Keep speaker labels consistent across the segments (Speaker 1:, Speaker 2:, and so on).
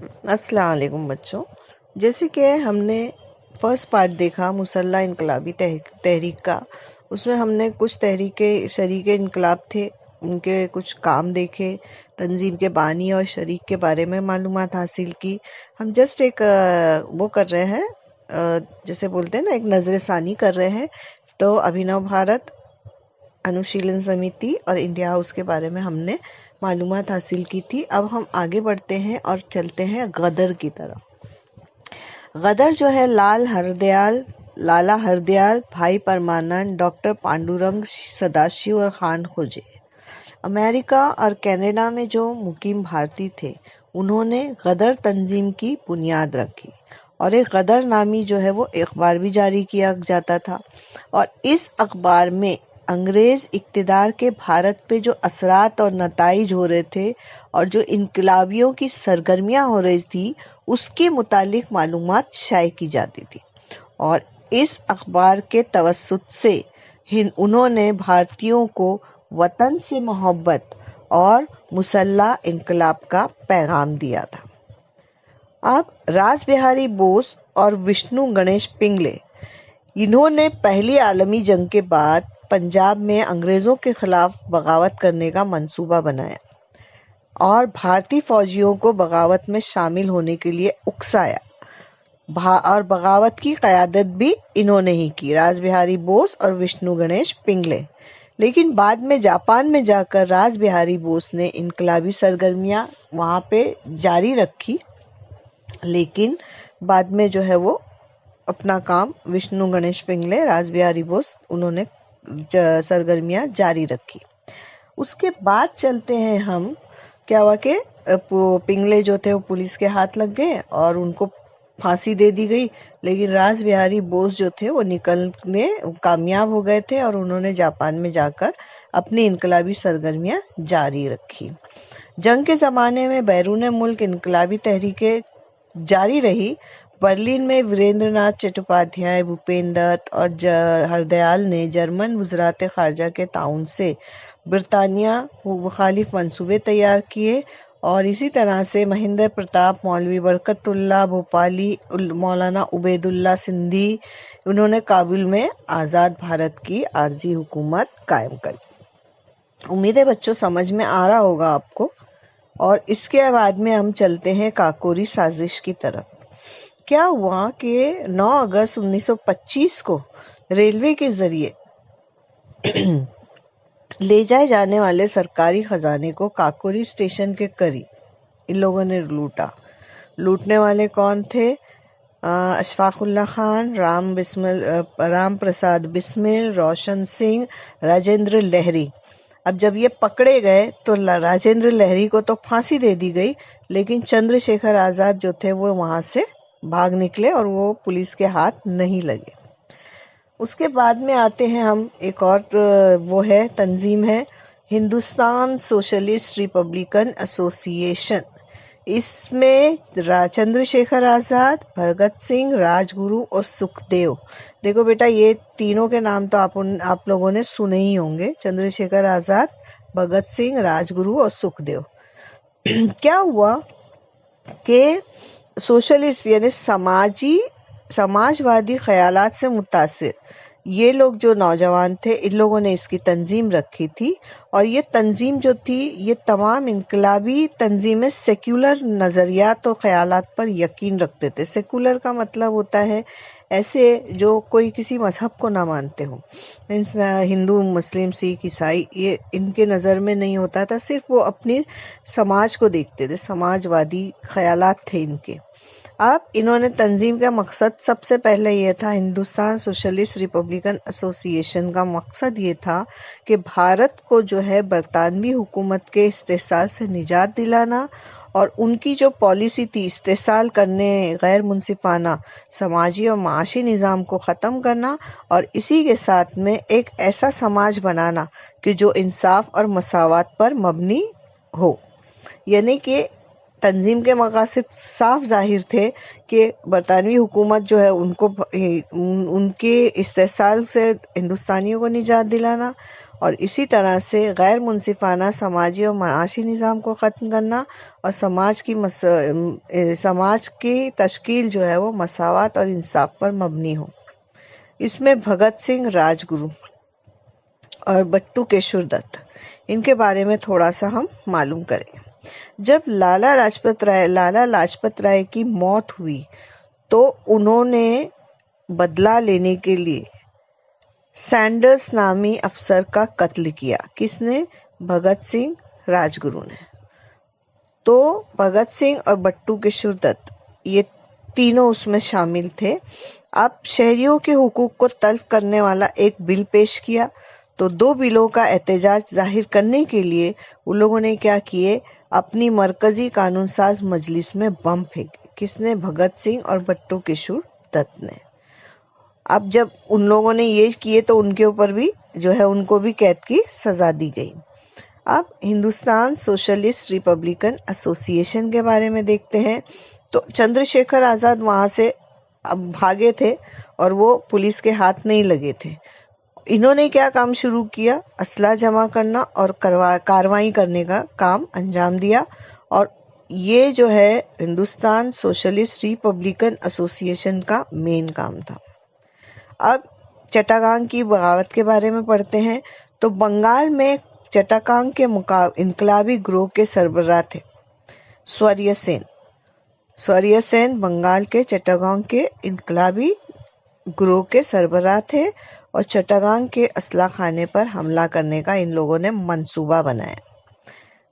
Speaker 1: السلام علیکم بچوں. جیسے کہ ہم نے فرسٹ پارٹ دیکھا مسلح انقلابی تحریک کا، اس میں ہم نے کچھ شریک انقلاب تھے، ان کے کچھ کام دیکھے، تنظیم کے بانی اور شریک کے بارے میں معلومات حاصل کی. ہم جسٹ ایک وہ کر رہے ہیں، جیسے بولتے ہیں نا، ایک نظر ثانی کر رہے ہیں. تو ابھینو بھارت، انوشیلن سمیتی اور انڈیا ہاؤس کے بارے میں ہم نے معلومات حاصل کی تھی. اب ہم آگے بڑھتے ہیں اور چلتے ہیں غدر کی طرف. غدر جو ہے لالا ہردیال، بھائی پرمانند، ڈاکٹر پانڈورنگ سداشیو اور خان خوجے، امریکہ اور کینیڈا میں جو مقیم بھارتی تھے، انہوں نے غدر تنظیم کی بنیاد رکھی. اور ایک غدر نامی جو ہے وہ اخبار بھی جاری کیا جاتا تھا. اور اس اخبار میں انگریز اقتدار کے بھارت پہ جو اثرات اور نتائج ہو رہے تھے اور جو انقلابیوں کی سرگرمیاں ہو رہی تھی، اس کے متعلق معلومات شائع کی جاتی تھی. اور اس اخبار کے توسط سے انہوں نے بھارتیوں کو وطن سے محبت اور مسلح انقلاب کا پیغام دیا تھا. اب راس بہاری بوس اور وشنو گنیش پنگلے، انہوں نے پہلی عالمی جنگ کے بعد پنجاب میں انگریزوں کے خلاف بغاوت کرنے کا منصوبہ بنایا اور بھارتی فوجیوں کو بغاوت میں شامل ہونے کے لیے اکسایا. اور بغاوت کی قیادت بھی انہوں نے ہی کی، راس بہاری بوس اور وشنو گنیش پنگلے. لیکن بعد میں جاپان میں جا کر راس بہاری بوس نے انقلابی سرگرمیاں وہاں پہ جاری رکھی، لیکن بعد میں جو ہے وہ اپنا کام وشنو گنیش پنگلے، راس بہاری بوس، انہوں نے سرگرمیاں جاری رکھی. اس کے بعد چلتے ہیں ہم. کیا ہوا کہ پنگلے جو تھے وہ پولیس کے ہاتھ لگ گئے اور ان کو پھانسی دے دی گئی. لیکن راس بہاری بوس جو تھے وہ نکلنے کامیاب ہو گئے تھے اور انہوں نے جاپان میں جا کر اپنی انقلابی سرگرمیاں جاری رکھی. جنگ کے زمانے میں بیرون ملک انقلابی تحریکیں جاری رہی. برلن میں وریندر ناتھ چٹوپادھیائے، بھوپین دت اور ہردیال نے جرمن وزارت خارجہ کے تعاون سے برطانیہ مخالف منصوبے تیار کیے. اور اسی طرح سے مہندر پرتاپ، مولوی برکت اللہ بھوپالی، مولانا عبید اللہ سندھی، انہوں نے کابل میں آزاد بھارت کی عارضی حکومت قائم کری. امید ہے بچوں سمجھ میں آ رہا ہوگا آپ کو. اور اس کے بعد میں ہم چلتے ہیں کاکوری سازش کی طرف. کیا ہوا کہ 9 اگست 1925 کو ریلوے کے ذریعے لے جائے جانے والے سرکاری خزانے کو کاکوری اسٹیشن کے قریب ان لوگوں نے لوٹا. لوٹنے والے کون تھے؟ اشفاق اللہ خان، رام پرساد بسمل، روشن سنگھ، راجندر لہری. اب جب یہ پکڑے گئے تو راجندر لہری کو تو پھانسی دے دی گئی، لیکن چندر شیکھر آزاد جو تھے وہ وہاں سے بھاگ نکلے اور وہ پولیس کے ہاتھ نہیں لگے. اس کے بعد میں آتے ہیں ہم ایک اور وہ ہے تنظیم ہے ہندوستان سوشلسٹ ریپبلکن ایسوسی ایشن. اس میں چندر شیکھر آزاد، بھگت سنگھ، راج گرو اور سکھ دیو. دیکھو بیٹا، یہ تینوں کے نام تو آپ لوگوں نے سنے ہی ہوں گے، چندر شیکھر آزاد، بھگت سنگھ، راج گرو اور سکھ دیو. کیا ہوا کہ سوشلسٹ یعنی سماجوادی خیالات سے متاثر یہ لوگ جو نوجوان تھے، ان لوگوں نے اس کی تنظیم رکھی تھی. اور یہ تنظیم جو تھی، یہ تمام انقلابی تنظیمیں سیکولر نظریات اور خیالات پر یقین رکھتے تھے. سیکولر کا مطلب ہوتا ہے ایسے جو کوئی کسی مذہب کو نہ مانتے ہوں. ہندو، مسلم، سکھ، عیسائی، یہ ان کے نظر میں نہیں ہوتا تھا، صرف وہ اپنی سماج کو دیکھتے تھے. سماجوادی خیالات تھے ان کے. اب انہوں نے تنظیم کا مقصد سب سے پہلے یہ تھا، ہندوستان سوشلسٹ ریپبلکن ایسوسی ایشن کا مقصد یہ تھا کہ بھارت کو جو ہے برطانوی حکومت کے استحصال سے نجات دلانا اور ان کی جو پالیسی تھی استحصال کرنے، غیر منصفانہ سماجی اور معاشی نظام کو ختم کرنا، اور اسی کے ساتھ میں ایک ایسا سماج بنانا کہ جو انصاف اور مساوات پر مبنی ہو. یعنی کہ تنظیم کے مقاصد صاف ظاہر تھے کہ برطانوی حکومت جو ہے ان کو ان کے استحصال سے ہندوستانیوں کو نجات دلانا، اور اسی طرح سے غیر منصفانہ سماجی اور معاشی نظام کو ختم کرنا اور سماج کی تشکیل جو ہے وہ مساوات اور انصاف پر مبنی ہو۔ اس میں بھگت سنگھ، راج گرو اور بٹو کیشور دت، ان کے بارے میں تھوڑا سا ہم معلوم کریں۔ جب لالا لاجپت رائے کی موت ہوئی تو انہوں نے بدلہ لینے کے لیے سینڈرس نامی افسر کا قتل کیا۔ کس نے؟ بھگت سنگھ، راج گرو نے۔ تو بھگت سنگھ اور بٹو کیشور دت یہ تینوں اس میں شامل تھے۔ اب شہریوں کے حقوق کو تلف کرنے والا ایک بل پیش کیا، تو دو بلوں کا احتجاج ظاہر کرنے کے لیے ان لوگوں نے کیا کیے؟ اپنی مرکزی قانون ساز مجلس میں بم پھینکے۔ کس نے؟ بھگت سنگھ اور بٹو کیشور دت نے۔ اب جب ان لوگوں نے یہ کیے تو ان کے اوپر بھی جو ہے ان کو بھی قید کی سزا دی گئی۔ اب ہندوستان سوشلسٹ ریپبلکن ایسوسی ایشن کے بارے میں دیکھتے ہیں۔ تو چندر شیکھر آزاد وہاں سے اب بھاگے تھے اور وہ پولیس کے ہاتھ نہیں لگے تھے۔ انہوں نے کیا کام شروع کیا؟ اسلحہ جمع کرنا اور کارروائی کرنے کا کام انجام دیا، اور یہ جو ہے ہندوستان سوشلسٹ ریپبلکن ایسوسی ایشن کا مین کام تھا۔ اب چٹاگانگ کی بغاوت کے بارے میں پڑھتے ہیں۔ تو بنگال میں چٹاگانگ کے انقلابی گروہ کے سربراہ تھے سوریہ سین۔ سوریہ سین بنگال کے چٹاگانگ کے انقلابی گروہ کے سربراہ تھے، اور چٹاگانگ کے اسلحہ خانے پر حملہ کرنے کا ان لوگوں نے منصوبہ بنایا۔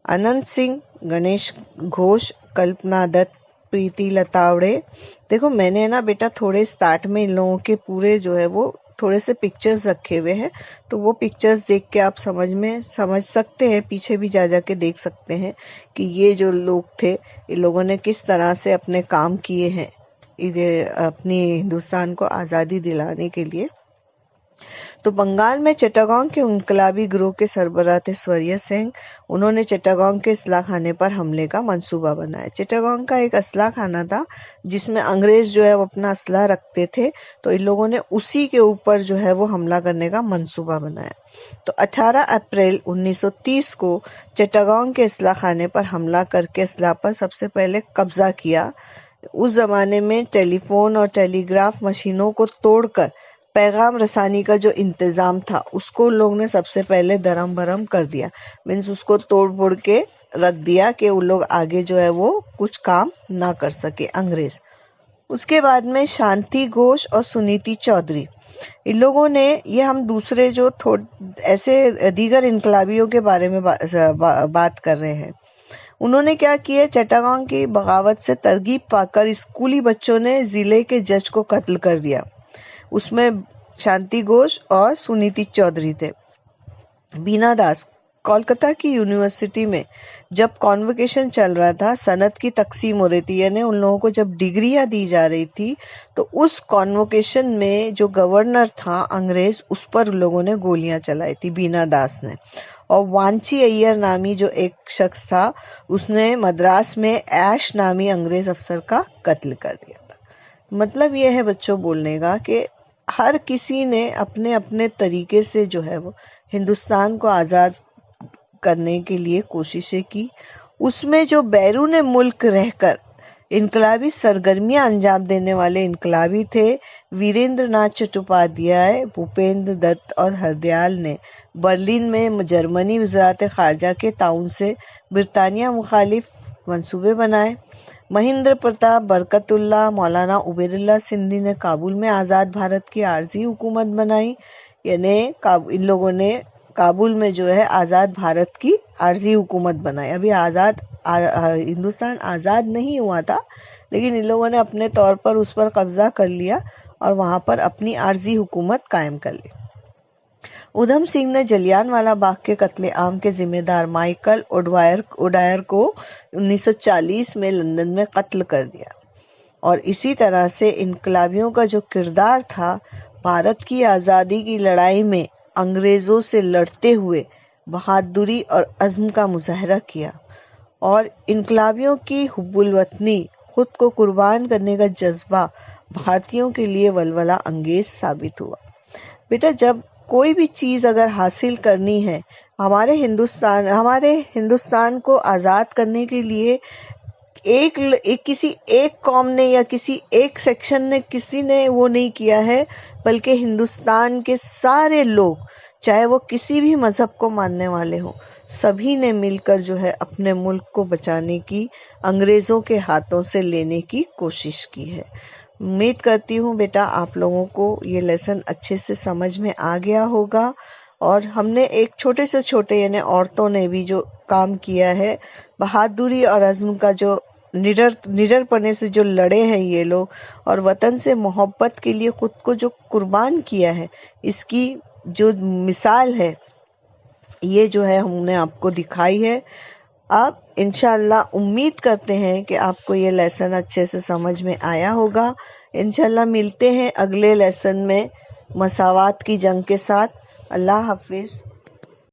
Speaker 1: اننت سنگھ، گنیش گھوش، کلپنا دت، پریتی لتاوڑے۔ دیکھو میں نے نا بیٹا تھوڑے سٹارٹ میں ان لوگوں کے پورے جو ہے وہ تھوڑے سے پکچرز رکھے ہوئے ہیں، تو وہ پکچرز دیکھ کے آپ سمجھ سکتے ہیں، پیچھے بھی جا کے دیکھ سکتے ہیں کہ یہ جو لوگ تھے ان لوگوں نے کس طرح سے اپنے کام کیے ہیں اپنی ہندوستان کو آزادی دلانے کے لیے۔ تو بنگال میں چٹاگانگ کے انقلابی گروہ کے سربراہ تھے سوریہ سنگھ۔ انہوں نے چٹاگانگ کے اسلحہ خانے پر حملے کا منصوبہ بنایا۔ چٹاگانگ کا ایک اسلحہ خانہ تھا جس میں انگریز جو ہے وہ اپنا اسلحہ رکھتے تھے، تو ان لوگوں نے اسی کے اوپر جو ہے وہ حملہ کرنے کا منصوبہ بنایا۔ تو 18 اپریل 1930 کو چٹاگانگ کے اسلحہ خانے پر حملہ کر کے اسلحہ پر سب سے پہلے قبضہ کیا۔ اس زمانے میں ٹیلی فون اور ٹیلی گراف مشینوں کو توڑ کر پیغام رسانی کا جو انتظام تھا اس کو لوگ نے سب سے پہلے درہم برہم کر دیا، مینس اس کو توڑ پھوڑ کے رکھ دیا کہ وہ لوگ آگے جو ہے وہ کچھ کام نہ کر سکے انگریز۔ اس کے بعد میں شانتی گھوش اور سنیتی چودھری، ان لوگوں نے یہ ہم دوسرے جو ایسے دیگر انقلابیوں کے بارے میں بات کر رہے ہیں، انہوں نے کیا کیا؟ چٹاگانگ کی بغاوت سے ترغیب پا کر اسکولی بچوں نے ضلع کے جج کو قتل کر دیا۔ اس میں شانتی گھوش اور سنیتی چودھری تھے۔ بینا داس، کولکتہ کی یونیورسٹی میں جب کانوکیشن چل رہا تھا، صنعت کی تقسیم ہو رہی تھی، یعنی ان لوگوں کو جب ڈگریاں دی جا رہی تھی، تو اس کانوکیشن میں جو گورنر تھا انگریز، اس پر ان لوگوں نے گولیاں چلائی تھی بینا داس نے، اور وانچی ایئر نامی جو ایک شخص تھا اس نے مدراس میں ایش نامی انگریز افسر کا قتل کر دیا تھا۔ مطلب یہ ہے بچوں بولنے کا کہ ہر کسی نے اپنے اپنے طریقے سے جو ہے وہ ہندوستان کو آزاد کرنے کے لیے کوششیں کی۔ اس میں جو بیرون ملک رہ کر انقلابی سرگرمیاں انجام دینے والے انقلابی تھے، ویریندر ناتھ چٹوپادھیائے، بھوپیندر دت اور ہردیال نے برلن میں جرمنی وزارت خارجہ کے تعاون سے برطانیہ مخالف منصوبے بنائے۔ مہندر پرتاپ، برکت اللہ، مولانا عبید اللہ سندھی نے کابل میں آزاد بھارت کی عارضی حکومت بنائی، یعنی ان لوگوں نے کابل میں جو ہے آزاد بھارت کی عارضی حکومت بنائی۔ ابھی ہندوستان آزاد نہیں ہوا تھا، لیکن ان لوگوں نے اپنے طور پر اس پر قبضہ کر لیا اور وہاں پر اپنی عارضی حکومت قائم کر لی۔ ادھم سنگھ نے جلیان والا باغ کے قتل عام کے ذمہ دار مائیکل اوڈائر کو 1940 میں لندن میں قتل کر دیا، اور اسی طرح سے انقلابیوں کا جو کردار تھا بھارت کی آزادی کی لڑائی میں انگریزوں سے لڑتے ہوئے بہادری اور عزم کا مظاہرہ کیا، اور انقلابیوں کی حب الوطنی، خود کو قربان کرنے کا جذبہ بھارتیوں کے لیے ولولہ انگیز ثابت ہوا۔ بیٹا جب کوئی بھی چیز اگر حاصل کرنی ہے، ہمارے ہندوستان کو آزاد کرنے کے لیے کسی ایک قوم نے یا کسی ایک سیکشن نے کسی نے وہ نہیں کیا ہے، بلکہ ہندوستان کے سارے لوگ، چاہے وہ کسی بھی مذہب کو ماننے والے ہوں، سبھی نے مل کر جو ہے اپنے ملک کو بچانے کی، انگریزوں کے ہاتھوں سے لینے کی کوشش کی ہے۔ امید کرتی ہوں بیٹا آپ لوگوں کو یہ لیسن اچھے سے سمجھ میں آ گیا ہوگا، اور ہم نے ایک چھوٹے سے چھوٹے یعنی عورتوں نے بھی جو کام کیا ہے، بہادری اور عزم کا جو نڈر پنے سے جو لڑے ہیں یہ لوگ، اور وطن سے محبت کے لیے خود کو جو قربان کیا ہے، اس کی جو مثال ہے یہ جو ہے ہم نے آپ کو دکھائی ہے۔ اب انشاءاللہ امید کرتے ہیں کہ آپ کو یہ لیسن اچھے سے سمجھ میں آیا ہوگا۔ انشاءاللہ ملتے ہیں اگلے لیسن میں مساوات کی جنگ کے ساتھ۔ اللہ حافظ۔